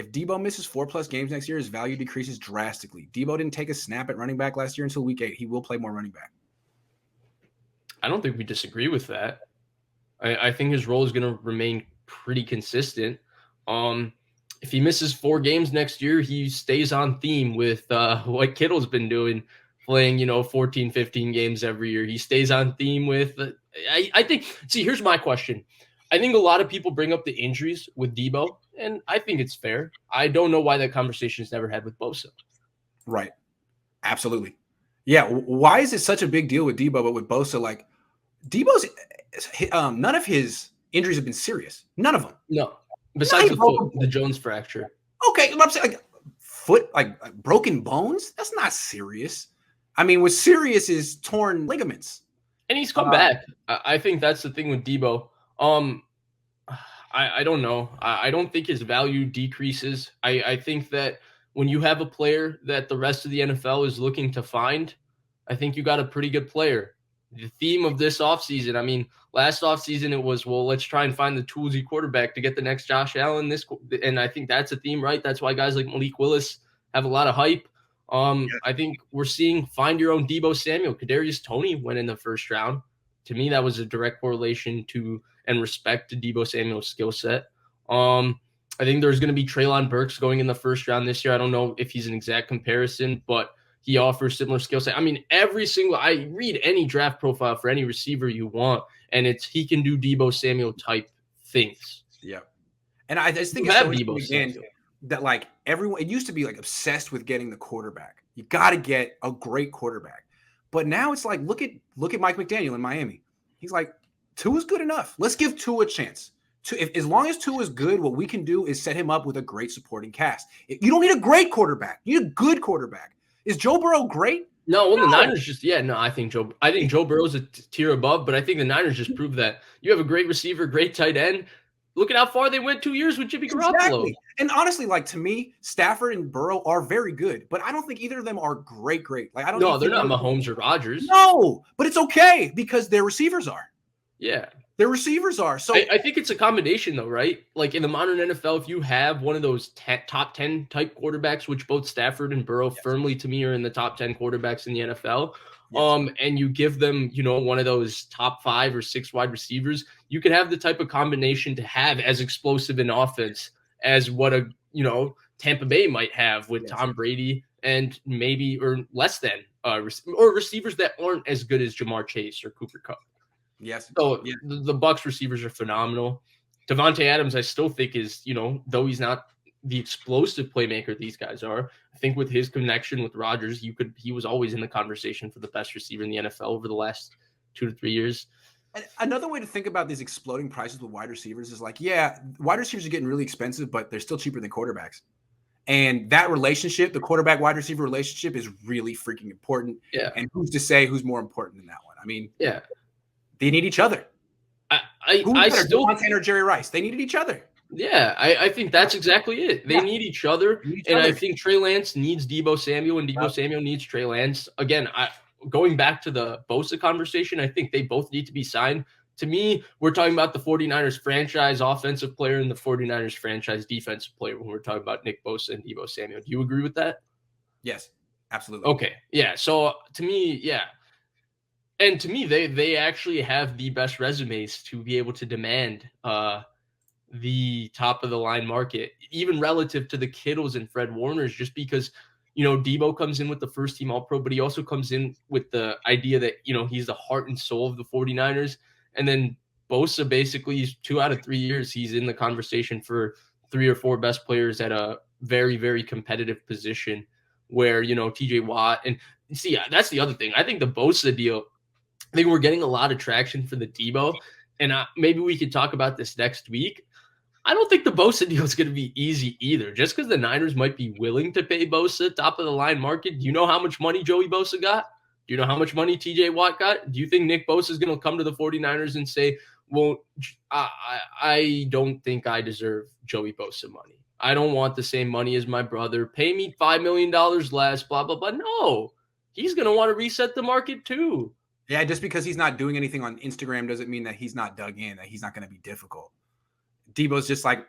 If Deebo misses 4+ games next year, his value decreases drastically. Deebo didn't take a snap at running back last year until week 8. He will play more running back. I don't think we disagree with that. I think his role is going to remain pretty consistent. If he misses 4 games next year, he stays on theme with what Kittle's been doing, playing, 14, 15 games every year. He stays on theme with I think, see, here's my question. I think a lot of people bring up the injuries with Deebo, and I think it's fair. I don't know why that conversation is never had with Bosa. Right. Absolutely. Yeah. Why is it such a big deal with Deebo, but with Bosa, like Deebo's none of his injuries have been serious. None of them. No. Besides the Jones fracture. Okay. I'm saying like foot, like broken bones. That's not serious. I mean, what's serious is torn ligaments. And he's come back. I think that's the thing with Deebo. I don't know. I don't think his value decreases. I think that when you have a player that the rest of the NFL is looking to find, I think you got a pretty good player. The theme of this offseason, I mean, last offseason it was, well, let's try and find the toolsy quarterback to get the next Josh Allen. And I think that's a theme, right? That's why guys like Malik Willis have a lot of hype. I think we're seeing find your own Deebo Samuel. Kadarius Toney went in the first round. To me, that was a direct correlation to and respect to Deebo Samuel's skill set. I think there's going to be Treylon Burks going in the first round this year. I don't know if he's an exact comparison, but he offers similar skill set. I mean, I read any draft profile for any receiver you want, and he can do Deebo Samuel type things. Yeah. And I just think it's so interesting that like everyone, it used to be like obsessed with getting the quarterback. You got to get a great quarterback. But now it's like, look at Mike McDaniel in Miami. He's like, Tua's good enough. Let's give Tua a chance. As long as Tua is good, what we can do is set him up with a great supporting cast. You don't need a great quarterback. You need a good quarterback. Is Joe Burrow great? No, the Niners I think Joe Burrow's a tier above, but I think the Niners just proved that you have a great receiver, great tight end. Look at how far they went 2 years with Jimmy Garoppolo. Exactly. And honestly, like to me, Stafford and Burrow are very good, but I don't think either of them are great. Like I don't. No, they're not Mahomes or Rodgers. No, but it's okay because their receivers are. Yeah. Their receivers are. So I think it's a combination though, right? Like in the modern NFL, if you have one of those top 10 type quarterbacks, which both Stafford and Burrow firmly to me are in the top 10 quarterbacks in the NFL, and you give them, one of those top 5 or 6 wide receivers, you can have the type of combination to have as explosive an offense as what a, Tampa Bay might have with Tom Brady and maybe or less than or receivers that aren't as good as Jamar Chase or Cooper Kupp. Yes. So the Bucs receivers are phenomenal. Devontae Adams, I still think is, though he's not the explosive playmaker these guys are, I think with his connection with Rodgers, he was always in the conversation for the best receiver in the NFL over the last 2 to 3 years. And another way to think about these exploding prices with wide receivers is like, wide receivers are getting really expensive, but they're still cheaper than quarterbacks. And that relationship, the quarterback wide receiver relationship, is really freaking important. Yeah. And who's to say who's more important than that one? I mean, yeah. They need each other. I still Devontae or Jerry Rice. They needed each other. Yeah, I think that's exactly it. They need each other. I think Trey Lance needs Deebo Samuel, and Deebo Samuel needs Trey Lance. Again, going back to the Bosa conversation, I think they both need to be signed. To me, we're talking about the 49ers franchise offensive player and the 49ers franchise defensive player when we're talking about Nick Bosa and Deebo Samuel. Do you agree with that? Yes, absolutely. Okay, yeah. So to me, yeah. And to me, they actually have the best resumes to be able to demand the top of the line market, even relative to the Kittles and Fred Warners, just because, Deebo comes in with the first team All-Pro, but he also comes in with the idea that, he's the heart and soul of the 49ers. And then Bosa basically 2 out of 3 years, he's in the conversation for 3 or 4 best players at a very, very competitive position where, TJ Watt and see, that's the other thing. I think the Bosa deal, I think we're getting a lot of traction for the Deebo, and maybe we could talk about this next week. I don't think the Bosa deal is going to be easy either. Just because the Niners might be willing to pay Bosa top of the line market, do you know how much money Joey Bosa got? Do you know how much money TJ Watt got? Do you think Nick Bosa is going to come to the 49ers and say, well, I don't think I deserve Joey Bosa money. I don't want the same money as my brother. Pay me $5 million less, blah, blah, blah. No, he's going to want to reset the market too. Yeah, just because he's not doing anything on Instagram doesn't mean that he's not dug in, that he's not going to be difficult. Deebo's just like,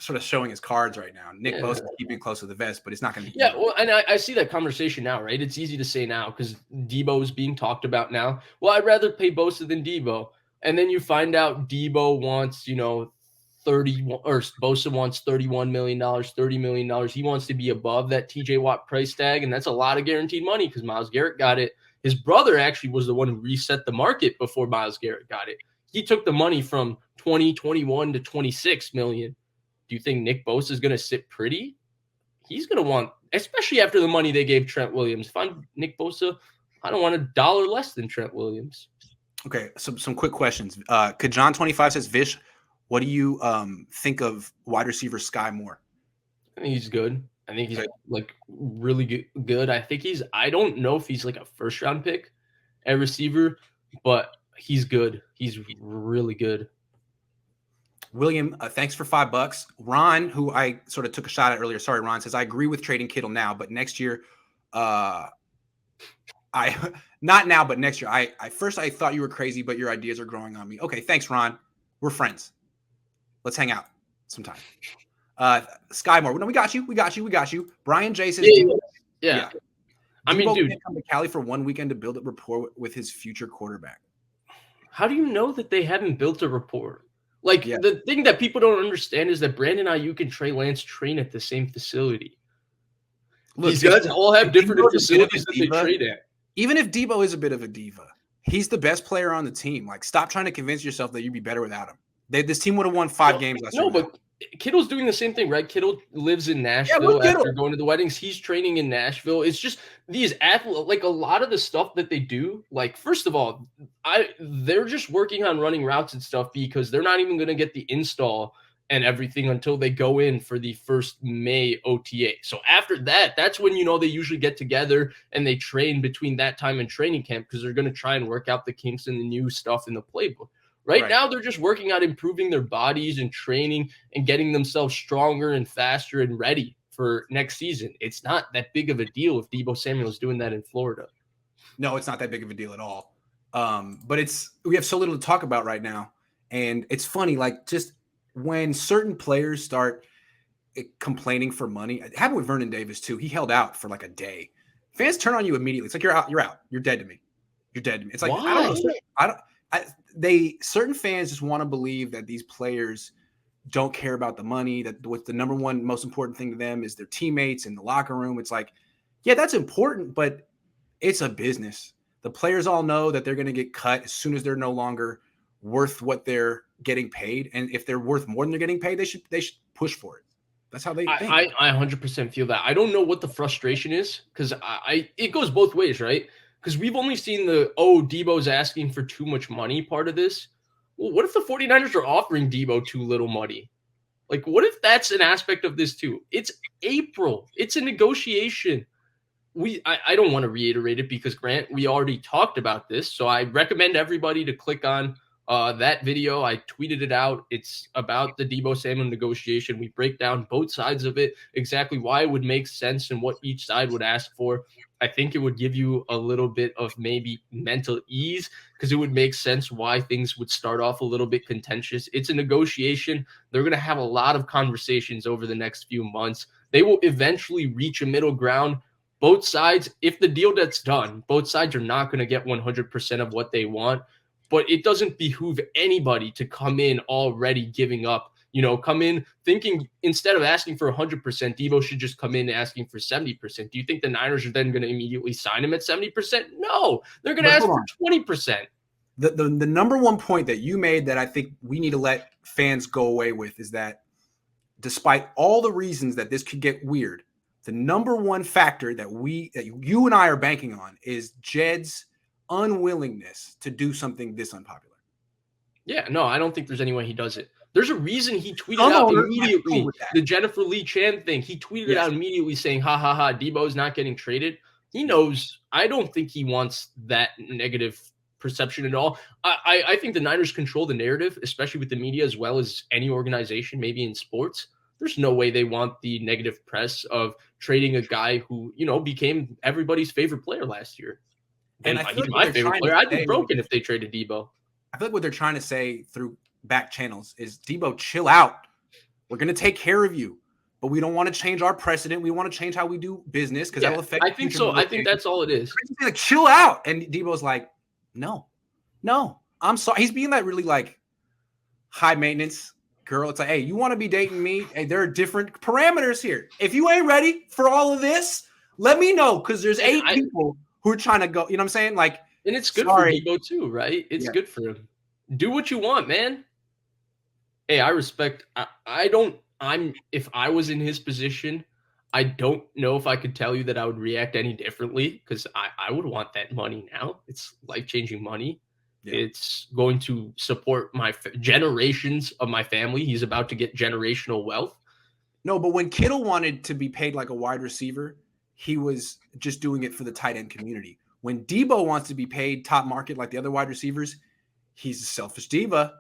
sort of showing his cards right now. Nick Bosa keeping close to the vest, but it's not going to be. Yeah, well, and I see that conversation now, right? It's easy to say now because Deebo is being talked about now. Well, I'd rather pay Bosa than Deebo. And then you find out Deebo wants, 30 or Bosa wants $31 million, $30 million. He wants to be above that TJ Watt price tag. And that's a lot of guaranteed money because Myles Garrett got it. His brother actually was the one who reset the market before Myles Garrett got it. He took the money from 21 to 26 million. Do you think Nick Bosa is going to sit pretty? He's going to want, especially after the money they gave Trent Williams. If I'm Nick Bosa, I don't want $1 less than Trent Williams. Okay, some quick questions. Could John 25 says, Vish, what do you think of wide receiver Sky Moore? I think he's good. I think he's like really good. I don't know if he's like a first round pick at receiver, but he's good. He's really good. William, thanks for $5. Ron, who I sort of took a shot at earlier, sorry, Ron, says, I agree with trading Kittle now, but next year, not now, but next year. I thought you were crazy, but your ideas are growing on me. Okay, thanks, Ron. We're friends. Let's hang out sometime. Sky Moore, no, we got you. Brian J says, yeah. I mean, dude, come to Cali for one weekend to build a rapport with his future quarterback. How do you know that they haven't built a rapport? Like, the thing that people don't understand is that Brandon Ayuk and Trey Lance train at the same facility. Look, these guys all have different facilities that they trade at. Even if Deebo is a bit of a diva, he's the best player on the team. Like, stop trying to convince yourself that you'd be better without him. This team would have won 5 games last year. No, but Kittle's doing the same thing, right? Kittle lives in Nashville after going to the weddings. He's training in Nashville. It's just these athletes, like a lot of the stuff that they do. Like, first of all, they're just working on running routes and stuff because they're not even going to get the install and everything until they go in for the first May OTA. So after that, that's when, they usually get together and they train between that time and training camp because they're going to try and work out the kinks and the new stuff in the playbook. Right now, they're just working on improving their bodies and training and getting themselves stronger and faster and ready for next season. It's not that big of a deal if Deebo Samuel is doing that in Florida. No, it's not that big of a deal at all. But we have so little to talk about right now. And it's funny, like just when certain players start complaining for money, it happened with Vernon Davis too. He held out for like a day. Fans turn on you immediately. It's like, you're out. You're dead to me. It's like, why? Certain fans just want to believe that these players don't care about the money, that what's the number one most important thing to them is their teammates in the locker room. It's like, yeah, that's important, but it's a business. The players all know that they're going to get cut as soon as they're no longer worth what they're getting paid. And if they're worth more than they're getting paid, they should push for it. That's how they think. I 100% feel that. I don't know what the frustration is because it goes both ways, right? Because we've only seen Deebo's asking for too much money part of this. Well, what if the 49ers are offering Deebo too little money? Like, what if that's an aspect of this too? It's April. It's a negotiation. I don't want to reiterate it because, Grant, we already talked about this. So I recommend everybody to click on that video. I tweeted it out. It's about the Deebo Samuel negotiation. We break down both sides of it, exactly why it would make sense and what each side would ask for. I think it would give you a little bit of maybe mental ease because it would make sense why things would start off a little bit contentious. It's a negotiation. They're going to have a lot of conversations over the next few months. They will eventually reach a middle ground. Both sides, if the deal gets done, both sides are not going to get 100% of what they want, but it doesn't behoove anybody to come in already giving up. Come in thinking instead of asking for 100%, Deebo should just come in asking for 70%. Do you think the Niners are then going to immediately sign him at 70%? No, they're going to ask for 20%. The number one point that you made that I think we need to let fans go away with is that despite all the reasons that this could get weird, the number one factor that you and I are banking on is Jed's unwillingness to do something this unpopular. Yeah, no, I don't think there's any way he does it. There's a reason he tweeted out immediately the Jennifer Lee Chan thing. He tweeted out immediately saying, ha, ha, ha, Deebo's not getting traded. He knows. I don't think he wants that negative perception at all. I think the Niners control the narrative, especially with the media as well as any organization, maybe in sports. There's no way they want the negative press of trading a guy who, became everybody's favorite player last year. And he's my favorite player. I'd be broken if they traded Deebo. I feel like what they're trying to say through back channels is Deebo, chill out. We're going to take care of you, but we don't want to change our precedent. We want to change how we do business because that'll affect. I think so. I think that's all it is. Like, chill out. And Deebo's like, no, I'm sorry. He's being that really like high maintenance girl. It's like, hey, you want to be dating me? Hey, there are different parameters here. If you ain't ready for all of this, let me know because there's 8 people who are trying to go. You know what I'm saying? Like, and it's good for Deebo too, right? It's good for him. Do what you want, man. Hey, I respect. If I was in his position, I don't know if I could tell you that I would react any differently because I would want that money now. It's life-changing money. Yeah. It's going to support my generations of my family. He's about to get generational wealth. No, but when Kittle wanted to be paid like a wide receiver, he was just doing it for the tight end community. When Deebo wants to be paid top market like the other wide receivers, he's a selfish diva.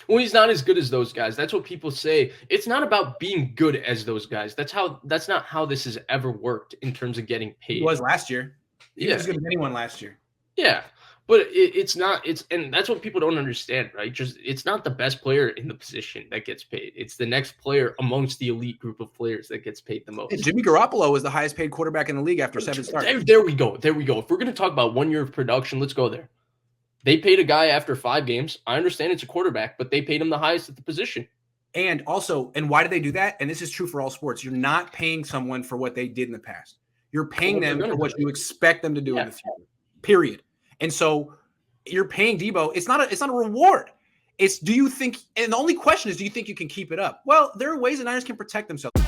Well, he's not as good as those guys. That's what people say. It's not about being good as those guys. That's not how this has ever worked in terms of getting paid. He was last year. He was as good as anyone last year. Yeah. But it's not, and that's what people don't understand, right? It's not the best player in the position that gets paid. It's the next player amongst the elite group of players that gets paid the most. And Jimmy Garoppolo was the highest paid quarterback in the league after 7 starts. There we go. If we're going to talk about 1 year of production, let's go there. They paid a guy after 5 games. I understand it's a quarterback, but they paid him the highest at the position. And also, and why do they do that? And this is true for all sports. You're not paying someone for what they did in the past. You're paying them for what you expect them to do in the future. Period. And so you're paying Deebo. It's not a reward. It's do you think, and the only question is, do you think you can keep it up? Well, there are ways the Niners can protect themselves.